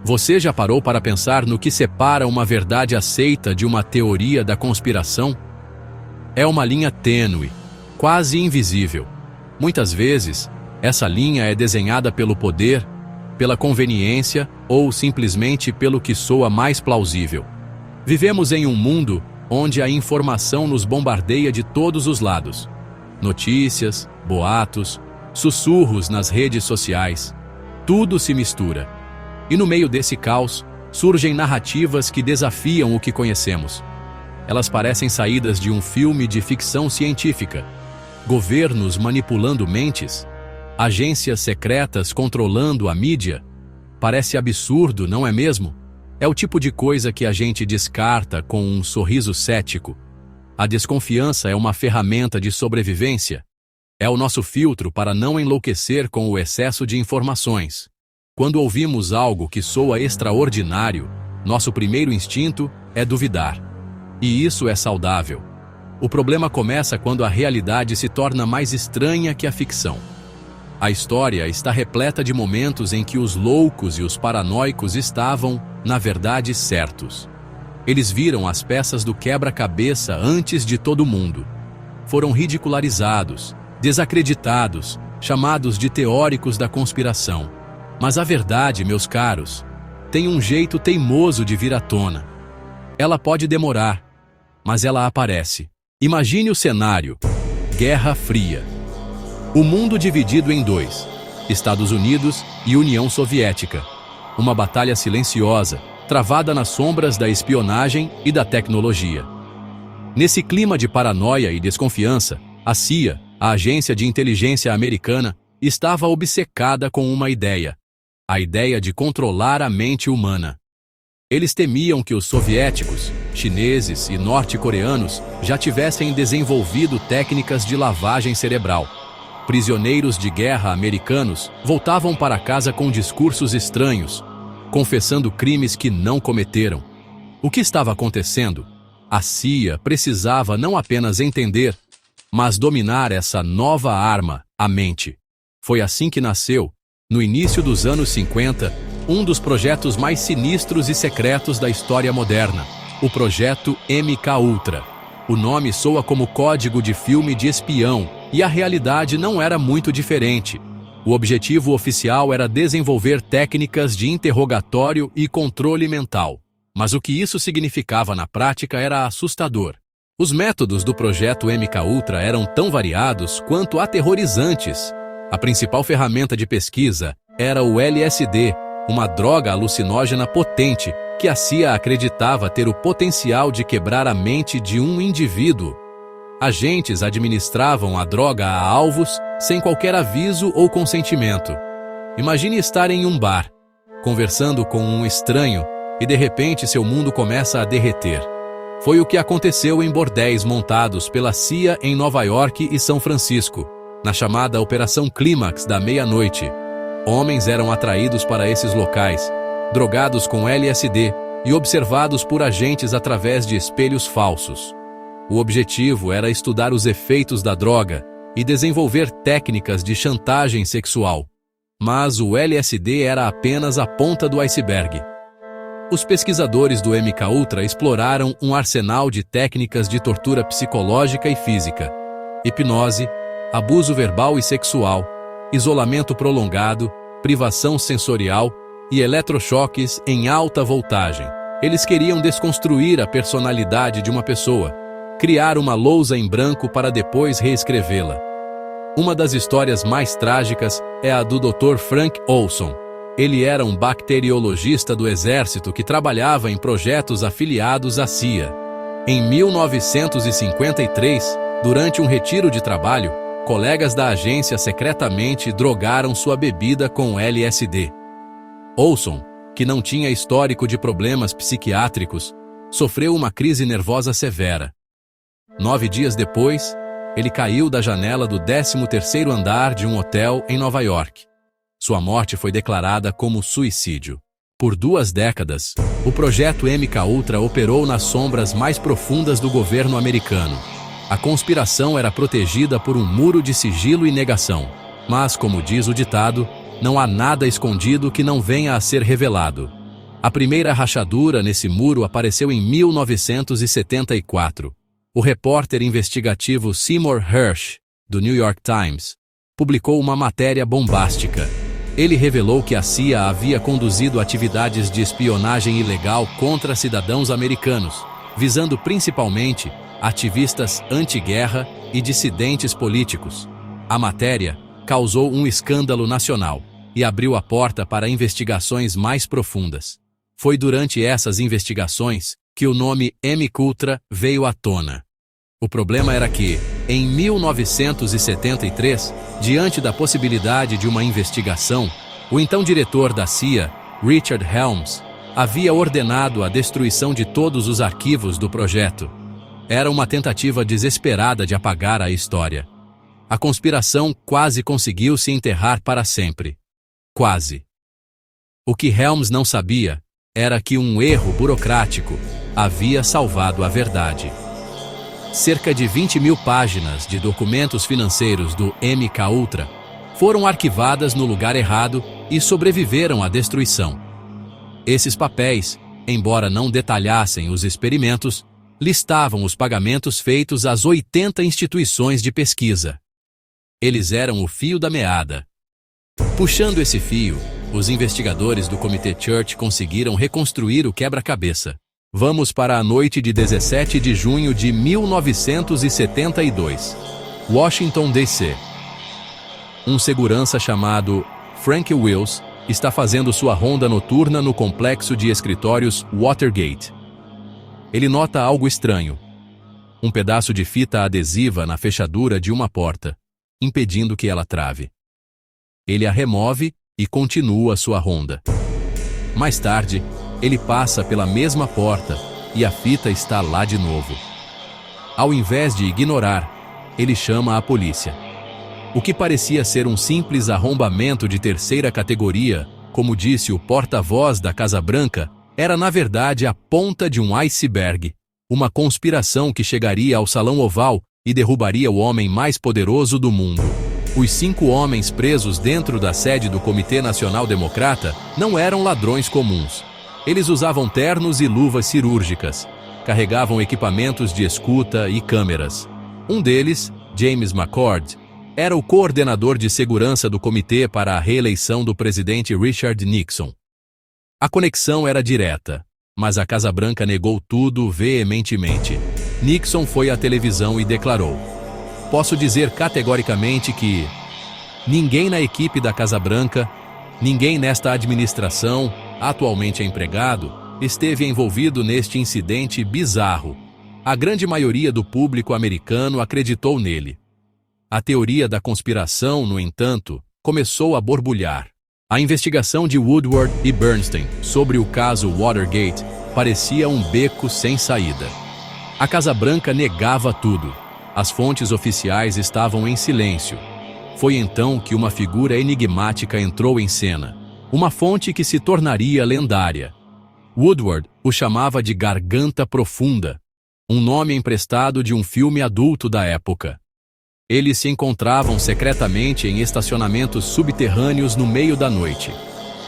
Você já parou para pensar no que separa uma verdade aceita de uma teoria da conspiração? É uma linha tênue, quase invisível. Muitas vezes, essa linha é desenhada pelo poder, pela conveniência ou simplesmente pelo que soa mais plausível. Vivemos em um mundo onde a informação nos bombardeia de todos os lados. Notícias, boatos, sussurros nas redes sociais. Tudo se mistura. E no meio desse caos, surgem narrativas que desafiam o que conhecemos. Elas parecem saídas de um filme de ficção científica. Governos manipulando mentes, agências secretas controlando a mídia. Parece absurdo, não é mesmo? É o tipo de coisa que a gente descarta com um sorriso cético. A desconfiança é uma ferramenta de sobrevivência. É o nosso filtro para não enlouquecer com o excesso de informações. Quando ouvimos algo que soa extraordinário, nosso primeiro instinto é duvidar. E isso é saudável. O problema começa quando a realidade se torna mais estranha que a ficção. A história está repleta de momentos em que os loucos e os paranoicos estavam, na verdade, certos. Eles viram as peças do quebra-cabeça antes de todo mundo. Foram ridicularizados, desacreditados, chamados de teóricos da conspiração. Mas a verdade, meus caros, tem um jeito teimoso de vir à tona. Ela pode demorar, mas ela aparece. Imagine o cenário: Guerra Fria. O mundo dividido em dois, Estados Unidos e União Soviética. Uma batalha silenciosa, travada nas sombras da espionagem e da tecnologia. Nesse clima de paranoia e desconfiança, a CIA, a Agência de Inteligência Americana, estava obcecada com uma ideia: a ideia de controlar a mente humana. Eles temiam que os soviéticos, chineses e norte-coreanos já tivessem desenvolvido técnicas de lavagem cerebral. Prisioneiros de guerra americanos voltavam para casa com discursos estranhos, confessando crimes que não cometeram. O que estava acontecendo? A CIA precisava não apenas entender, mas dominar essa nova arma, a mente. Foi assim que nasceu, no início dos anos 50, um dos projetos mais sinistros e secretos da história moderna, o Projeto MKUltra. O nome soa como código de filme de espião, e a realidade não era muito diferente. O objetivo oficial era desenvolver técnicas de interrogatório e controle mental. Mas o que isso significava na prática era assustador. Os métodos do Projeto MKUltra eram tão variados quanto aterrorizantes. A principal ferramenta de pesquisa era o LSD, uma droga alucinógena potente que a CIA acreditava ter o potencial de quebrar a mente de um indivíduo. Agentes administravam a droga a alvos sem qualquer aviso ou consentimento. Imagine estar em um bar, conversando com um estranho, e de repente seu mundo começa a derreter. Foi o que aconteceu em bordéis montados pela CIA em Nova York e São Francisco, na chamada Operação Clímax da meia-noite. Homens eram atraídos para esses locais, drogados com LSD e observados por agentes através de espelhos falsos. O objetivo era estudar os efeitos da droga e desenvolver técnicas de chantagem sexual. Mas o LSD era apenas a ponta do iceberg. Os pesquisadores do MKUltra exploraram um arsenal de técnicas de tortura psicológica e física: hipnose, abuso verbal e sexual, isolamento prolongado, privação sensorial e eletrochoques em alta voltagem. Eles queriam desconstruir a personalidade de uma pessoa, criar uma lousa em branco para depois reescrevê-la. Uma das histórias mais trágicas é a do Dr. Frank Olson. Ele era um bacteriologista do exército que trabalhava em projetos afiliados à CIA. Em 1953, durante um retiro de trabalho, colegas da agência secretamente drogaram sua bebida com LSD. Olson, que não tinha histórico de problemas psiquiátricos, sofreu uma crise nervosa severa. 9 dias depois, ele caiu da janela do 13º andar de um hotel em Nova York. Sua morte foi declarada como suicídio. Por 2 décadas, o projeto MKUltra operou nas sombras mais profundas do governo americano. A conspiração era protegida por um muro de sigilo e negação. Mas, como diz o ditado, não há nada escondido que não venha a ser revelado. A primeira rachadura nesse muro apareceu em 1974. O repórter investigativo Seymour Hersh, do New York Times, publicou uma matéria bombástica. Ele revelou que a CIA havia conduzido atividades de espionagem ilegal contra cidadãos americanos, visando principalmente ativistas anti-guerra e dissidentes políticos. A matéria causou um escândalo nacional e abriu a porta para investigações mais profundas. Foi durante essas investigações que o nome MKUltra veio à tona. O problema era que, em 1973, diante da possibilidade de uma investigação, o então diretor da CIA, Richard Helms, havia ordenado a destruição de todos os arquivos do projeto. Era uma tentativa desesperada de apagar a história. A conspiração quase conseguiu se enterrar para sempre. Quase. O que Helms não sabia era que um erro burocrático havia salvado a verdade. Cerca de 20.000 páginas de documentos financeiros do MKUltra foram arquivadas no lugar errado e sobreviveram à destruição. Esses papéis, embora não detalhassem os experimentos, listavam os pagamentos feitos às 80 instituições de pesquisa. Eles eram o fio da meada. Puxando esse fio, os investigadores do Comitê Church conseguiram reconstruir o quebra-cabeça. Vamos para a noite de 17 de junho de 1972. Washington, D.C. Um segurança chamado Frank Wills está fazendo sua ronda noturna no complexo de escritórios Watergate. Ele nota algo estranho. Um pedaço de fita adesiva na fechadura de uma porta, impedindo que ela trave. Ele a remove e continua sua ronda. Mais tarde, ele passa pela mesma porta e a fita está lá de novo. Ao invés de ignorar, ele chama a polícia. O que parecia ser um simples arrombamento de terceira categoria, como disse o porta-voz da Casa Branca, era na verdade a ponta de um iceberg, uma conspiração que chegaria ao Salão Oval e derrubaria o homem mais poderoso do mundo. Os 5 homens presos dentro da sede do Comitê Nacional Democrata não eram ladrões comuns. Eles usavam ternos e luvas cirúrgicas, carregavam equipamentos de escuta e câmeras. Um deles, James McCord, era o coordenador de segurança do comitê para a reeleição do presidente Richard Nixon. A conexão era direta, mas a Casa Branca negou tudo veementemente. Nixon foi à televisão e declarou: "Posso dizer categoricamente que ninguém na equipe da Casa Branca, ninguém nesta administração, atualmente empregado, esteve envolvido neste incidente bizarro. A grande maioria do público americano acreditou nele." A teoria da conspiração, no entanto, começou a borbulhar. A investigação de Woodward e Bernstein sobre o caso Watergate parecia um beco sem saída. A Casa Branca negava tudo. As fontes oficiais estavam em silêncio. Foi então que uma figura enigmática entrou em cena. Uma fonte que se tornaria lendária. Woodward o chamava de Garganta Profunda, um nome emprestado de um filme adulto da época. Eles se encontravam secretamente em estacionamentos subterrâneos no meio da noite.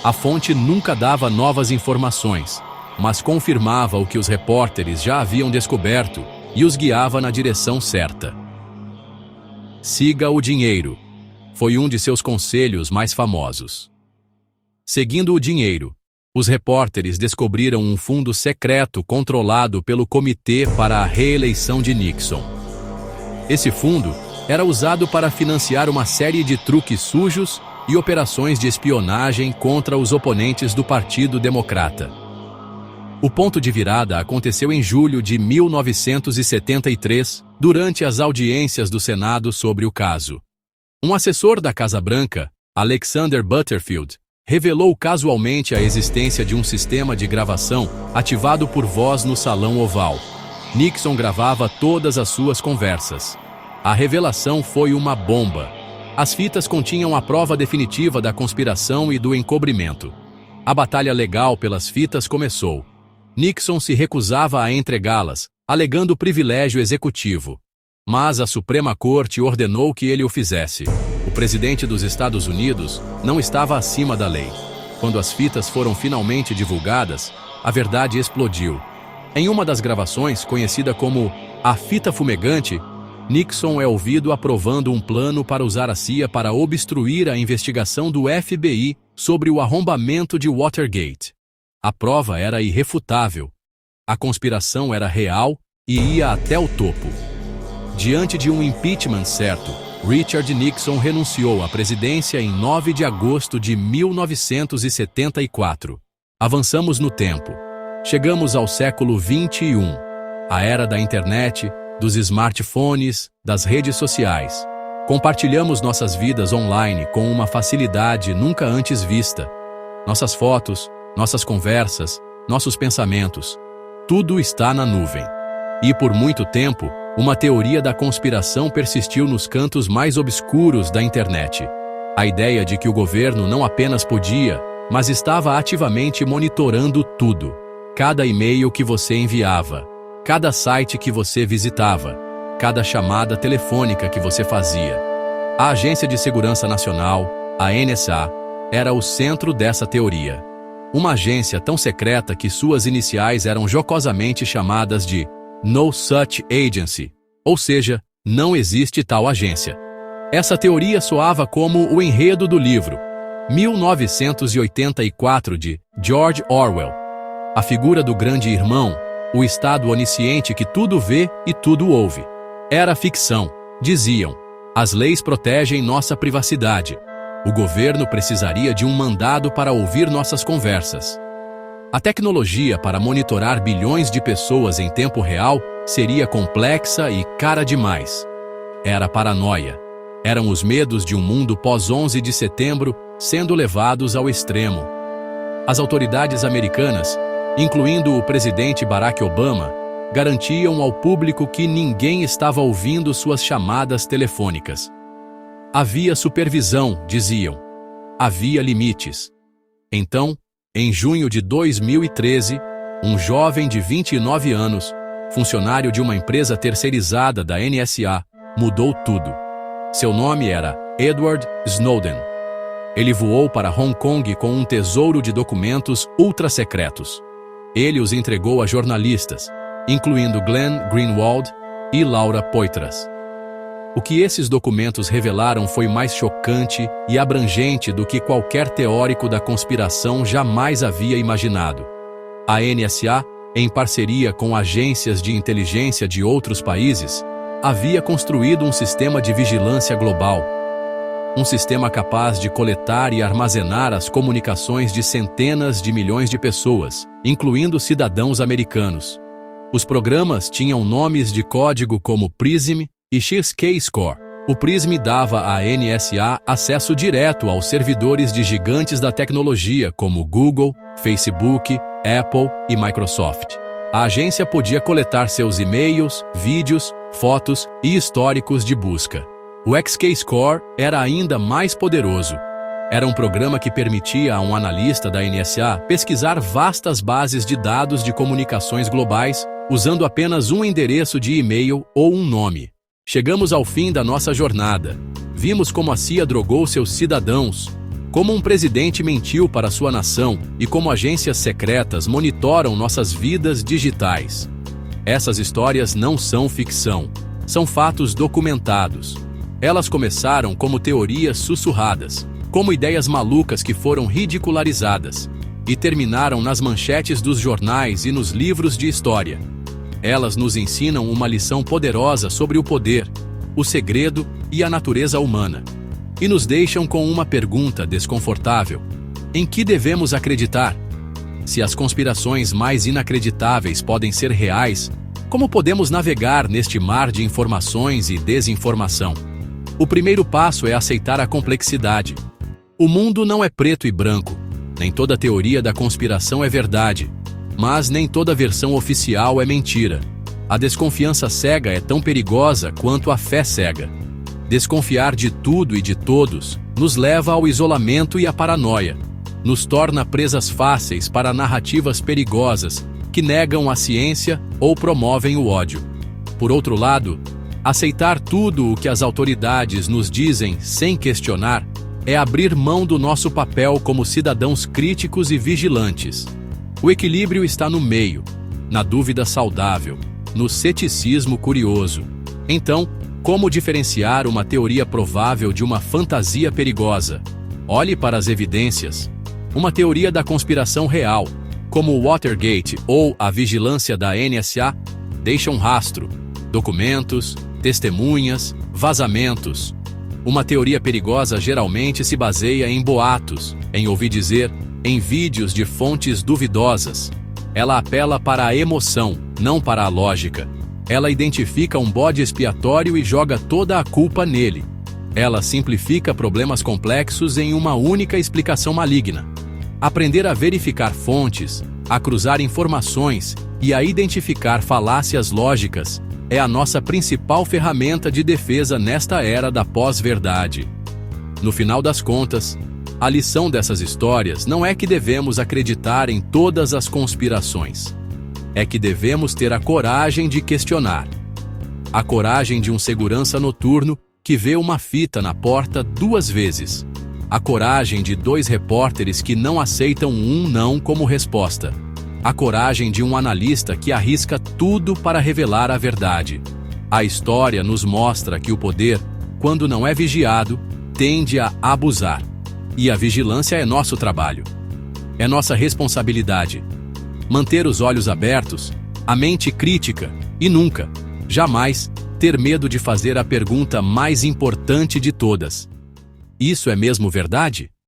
A fonte nunca dava novas informações, mas confirmava o que os repórteres já haviam descoberto e os guiava na direção certa. Siga o dinheiro. Foi um de seus conselhos mais famosos. Seguindo o dinheiro, os repórteres descobriram um fundo secreto controlado pelo Comitê para a Reeleição de Nixon. Esse fundo era usado para financiar uma série de truques sujos e operações de espionagem contra os oponentes do Partido Democrata. O ponto de virada aconteceu em julho de 1973, durante as audiências do Senado sobre o caso. Um assessor da Casa Branca, Alexander Butterfield, revelou casualmente a existência de um sistema de gravação ativado por voz no Salão Oval. Nixon gravava todas as suas conversas. A revelação foi uma bomba. As fitas continham a prova definitiva da conspiração e do encobrimento. A batalha legal pelas fitas começou. Nixon se recusava a entregá-las, alegando privilégio executivo. Mas a Suprema Corte ordenou que ele o fizesse. O presidente dos Estados Unidos não estava acima da lei. Quando as fitas foram finalmente divulgadas, a verdade explodiu. Em uma das gravações, conhecida como a fita fumegante, Nixon é ouvido aprovando um plano para usar a CIA para obstruir a investigação do FBI sobre o arrombamento de Watergate. A prova era irrefutável. A conspiração era real e ia até o topo. Diante de um impeachment certo, Richard Nixon renunciou à presidência em 9 de agosto de 1974. Avançamos no tempo. Chegamos ao século XXI, a era da internet, dos smartphones, das redes sociais. Compartilhamos nossas vidas online com uma facilidade nunca antes vista. Nossas fotos, nossas conversas, nossos pensamentos, tudo está na nuvem. E por muito tempo, uma teoria da conspiração persistiu nos cantos mais obscuros da internet. A ideia de que o governo não apenas podia, mas estava ativamente monitorando tudo. Cada e-mail que você enviava, cada site que você visitava, cada chamada telefônica que você fazia. A Agência de Segurança Nacional, a NSA, era o centro dessa teoria. Uma agência tão secreta que suas iniciais eram jocosamente chamadas de No Such Agency, ou seja, não existe tal agência. Essa teoria soava como o enredo do livro 1984 de George Orwell. A figura do grande irmão, o Estado onisciente que tudo vê e tudo ouve. Era ficção, diziam. As leis protegem nossa privacidade. O governo precisaria de um mandado para ouvir nossas conversas. A tecnologia para monitorar bilhões de pessoas em tempo real seria complexa e cara demais. Era paranoia. Eram os medos de um mundo pós-11 de setembro sendo levados ao extremo. As autoridades americanas, incluindo o presidente Barack Obama, garantiam ao público que ninguém estava ouvindo suas chamadas telefônicas. Havia supervisão, diziam. Havia limites. Então, em junho de 2013, um jovem de 29 anos, funcionário de uma empresa terceirizada da NSA, mudou tudo. Seu nome era Edward Snowden. Ele voou para Hong Kong com um tesouro de documentos ultra-secretos. Ele os entregou a jornalistas, incluindo Glenn Greenwald e Laura Poitras. O que esses documentos revelaram foi mais chocante e abrangente do que qualquer teórico da conspiração jamais havia imaginado. A NSA, em parceria com agências de inteligência de outros países, havia construído um sistema de vigilância global. Um sistema capaz de coletar e armazenar as comunicações de centenas de milhões de pessoas, incluindo cidadãos americanos. Os programas tinham nomes de código como PRISM e XKeyscore. O PRISM dava à NSA acesso direto aos servidores de gigantes da tecnologia como Google, Facebook, Apple e Microsoft. A agência podia coletar seus e-mails, vídeos, fotos e históricos de busca. O XKeyscore era ainda mais poderoso. Era um programa que permitia a um analista da NSA pesquisar vastas bases de dados de comunicações globais usando apenas um endereço de e-mail ou um nome. Chegamos ao fim da nossa jornada. Vimos como a CIA drogou seus cidadãos, como um presidente mentiu para sua nação e como agências secretas monitoram nossas vidas digitais. Essas histórias não são ficção, são fatos documentados. Elas começaram como teorias sussurradas, como ideias malucas que foram ridicularizadas, e terminaram nas manchetes dos jornais e nos livros de história. Elas nos ensinam uma lição poderosa sobre o poder, o segredo e a natureza humana. E nos deixam com uma pergunta desconfortável: em que devemos acreditar? Se as conspirações mais inacreditáveis podem ser reais, como podemos navegar neste mar de informações e desinformação? O primeiro passo é aceitar a complexidade. O mundo não é preto e branco. Nem toda teoria da conspiração é verdade, mas nem toda versão oficial é mentira. A desconfiança cega é tão perigosa quanto a fé cega. Desconfiar de tudo e de todos nos leva ao isolamento e à paranoia. Nos torna presas fáceis para narrativas perigosas que negam a ciência ou promovem o ódio. Por outro lado, aceitar tudo o que as autoridades nos dizem sem questionar é abrir mão do nosso papel como cidadãos críticos e vigilantes. O equilíbrio está no meio, na dúvida saudável, no ceticismo curioso. Então, como diferenciar uma teoria provável de uma fantasia perigosa? Olhe para as evidências. Uma teoria da conspiração real, como o Watergate ou a vigilância da NSA, deixa um rastro, documentos, testemunhas, vazamentos. Uma teoria perigosa geralmente se baseia em boatos, em ouvir dizer, em vídeos de fontes duvidosas. Ela apela para a emoção, não para a lógica. Ela identifica um bode expiatório e joga toda a culpa nele. Ela simplifica problemas complexos em uma única explicação maligna. Aprender a verificar fontes, a cruzar informações e a identificar falácias lógicas é a nossa principal ferramenta de defesa nesta era da pós-verdade. No final das contas, a lição dessas histórias não é que devemos acreditar em todas as conspirações. É que devemos ter a coragem de questionar. A coragem de um segurança noturno que vê uma fita na porta 2 vezes. A coragem de 2 repórteres que não aceitam um não como resposta. A coragem de um analista que arrisca tudo para revelar a verdade. A história nos mostra que o poder, quando não é vigiado, tende a abusar. E a vigilância é nosso trabalho. É nossa responsabilidade. Manter os olhos abertos, a mente crítica e nunca, jamais, ter medo de fazer a pergunta mais importante de todas. Isso é mesmo verdade?